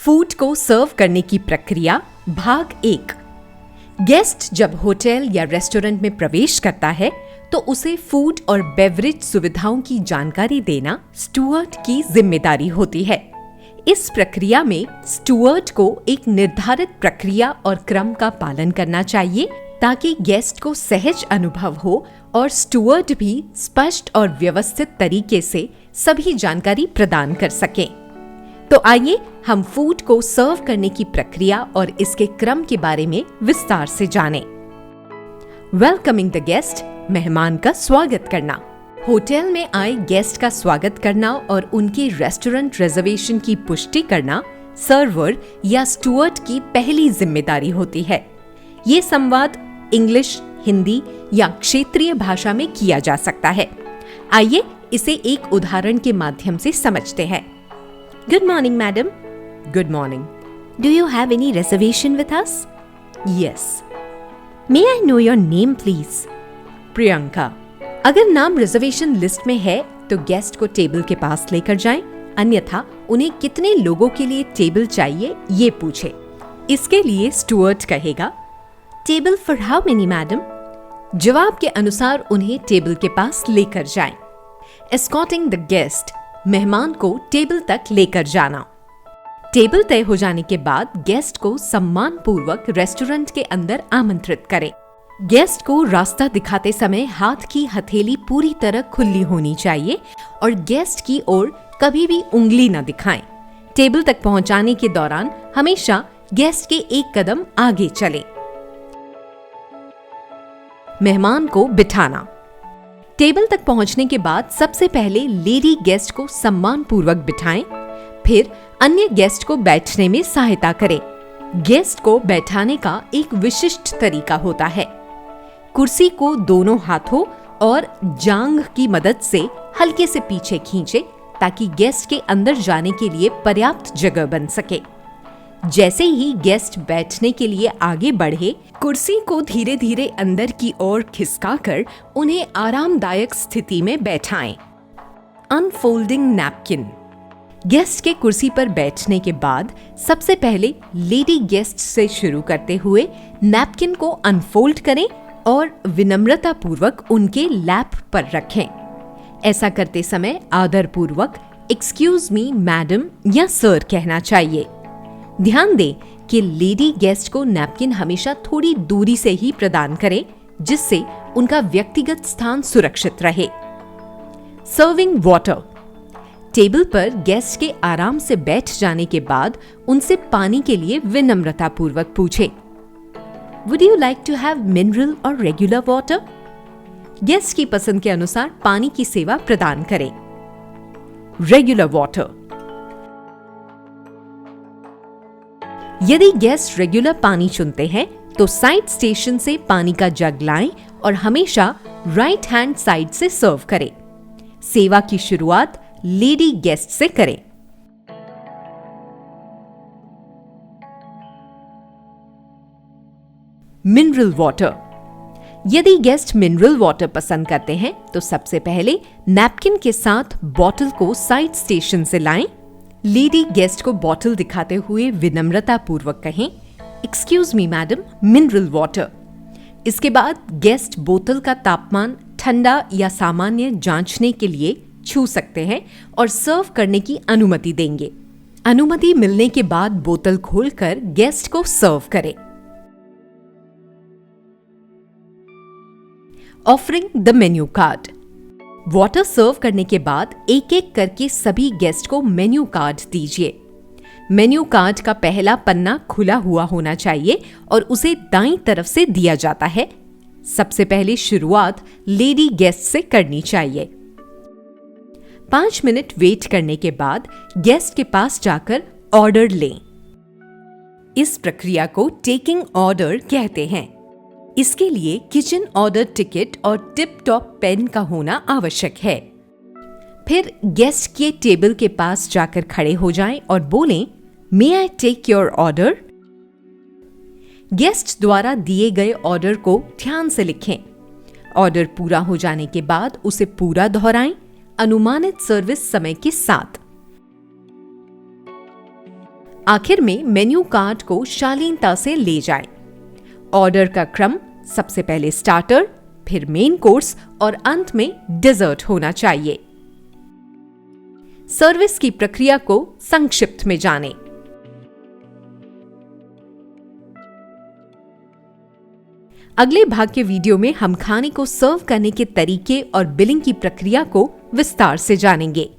Food को सर्व करने की प्रक्रिया भाग 1। गेस्ट जब होटल या रेस्टोरेंट में प्रवेश करता है तो उसे फूड और बेवरेज सुविधाओं की जानकारी देना स्टुअर्ड की जिम्मेदारी होती है। इस प्रक्रिया में स्टुअर्ड को एक निर्धारित प्रक्रिया और क्रम का पालन करना चाहिए ताकि गेस्ट को सहज अनुभव हो और स्टुअर्ड भी स्पष्ट और व्यवस्थित तरीके से सभी जानकारी प्रदान कर सकें। तो आइए हम फूड को सर्व करने की प्रक्रिया और इसके क्रम के बारे में विस्तार से जानें। वेलकमिंग द गेस्ट, मेहमान का स्वागत करना। होटल में आए गेस्ट का स्वागत करना और उनके रेस्टोरेंट रिजर्वेशन की पुष्टि करना सर्वर या स्टुअर्ड की पहली जिम्मेदारी होती है। ये संवाद इंग्लिश, हिंदी या क्षेत्रीय भाषा में किया जा सकता है। आइए इसे एक उदाहरण के माध्यम से समझते हैं। Good morning, madam. Good morning. Do you have any reservation with us? Yes. May I know your name, please? Priyanka. अगर नाम रिजर्वेशन लिस्ट में है तो गेस्ट को टेबल के पास लेकर जाएं, अन्यथा उन्हें कितने लोगों के लिए टेबल चाहिए ये पूछें। इसके लिए स्टुअर्ड कहेगा, table for how many madam? जवाब के अनुसार उन्हें टेबल के पास लेकर जाएं। एस्कॉर्टिंग द गेस्ट, मेहमान को टेबल तक लेकर जाना। टेबल तय हो जाने के बाद गेस्ट को सम्मान पूर्वक रेस्टोरेंट के अंदर आमंत्रित करें। गेस्ट को रास्ता दिखाते समय हाथ की हथेली पूरी तरह खुली होनी चाहिए और गेस्ट की ओर कभी भी उंगली न दिखाएं। टेबल तक पहुंचाने के दौरान हमेशा गेस्ट के एक कदम आगे चलें। मेहमान को बिठाना। टेबल तक पहुंचने के बाद सबसे पहले लेडी गेस्ट को सम्मान पूर्वक बिठाएं, फिर अन्य गेस्ट को बैठने में सहायता करें। गेस्ट को बैठाने का एक विशिष्ट तरीका होता है। कुर्सी को दोनों हाथों और जांघ की मदद से हल्के से पीछे खींचे ताकि गेस्ट के अंदर जाने के लिए पर्याप्त जगह बन सके। जैसे ही गेस्ट बैठने के लिए आगे बढ़े, कुर्सी को धीरे धीरे अंदर की ओर खिसकाकर उन्हें आरामदायक स्थिति में बैठाएं। Unfolding napkin. गेस्ट के कुर्सी पर बैठने के बाद सबसे पहले लेडी गेस्ट से शुरू करते हुए नैपकिन को अनफोल्ड करें और विनम्रता पूर्वक उनके लैप पर रखें। ऐसा करते समय आदरपूर्वक एक्सक्यूज मी मैडम या सर कहना चाहिए। ध्यान दें कि लेडी गेस्ट को नैपकिन हमेशा थोड़ी दूरी से ही प्रदान करें जिससे उनका व्यक्तिगत स्थान सुरक्षित रहे। Serving water. टेबल पर गेस्ट के आराम से बैठ जाने के बाद उनसे पानी के लिए विनम्रता पूर्वक पूछें, would you like to have mineral और रेगुलर वाटर? गेस्ट की पसंद के अनुसार पानी की सेवा प्रदान करें। Regular water. यदि गेस्ट रेगुलर पानी चुनते हैं तो साइड स्टेशन से पानी का जग लाएं और हमेशा राइट हैंड साइड से सर्व करें। सेवा की शुरुआत लेडी गेस्ट से करें। Mineral water. यदि गेस्ट मिनरल वाटर पसंद करते हैं तो सबसे पहले नैपकिन के साथ बॉटल को साइड स्टेशन से लाएं। लेडी गेस्ट को बॉटल दिखाते हुए विनम्रता पूर्वक कहें, excuse me madam, mineral water. इसके बाद गेस्ट बोतल का तापमान ठंडा या सामान्य जांचने के लिए छू सकते हैं और सर्व करने की अनुमति देंगे। अनुमति मिलने के बाद बोतल खोलकर गेस्ट को सर्व करें। Offering the menu card. Water serve करने के बाद एक एक करके सभी गेस्ट को मेन्यू कार्ड दीजिए। मेन्यू कार्ड का पहला पन्ना खुला हुआ होना चाहिए और उसे दाईं तरफ से दिया जाता है। सबसे पहले शुरुआत लेडी गेस्ट से करनी चाहिए। 5 मिनट वेट करने के बाद गेस्ट के पास जाकर ऑर्डर लें। इस प्रक्रिया को टेकिंग ऑर्डर कहते हैं। इसके लिए किचन ऑर्डर टिकट और टिप टॉप पेन का होना आवश्यक है। फिर गेस्ट के टेबल के पास जाकर खड़े हो जाएं और बोलें, may I take your order? Guest द्वारा दिए गए ऑर्डर को ध्यान से लिखें। ऑर्डर पूरा हो जाने के बाद उसे पूरा दोहराएं, अनुमानित सर्विस समय के साथ। आखिर में मेन्यू कार्ड को शालीनता से ले जाएं। ऑर्डर का क्रम सबसे पहले स्टार्टर, फिर मेन कोर्स और अंत में डिजर्ट होना चाहिए। सर्विस की प्रक्रिया को संक्षिप्त में जानें। अगले भाग के वीडियो में हम खाने को सर्व करने के तरीके और बिलिंग की प्रक्रिया को विस्तार से जानेंगे।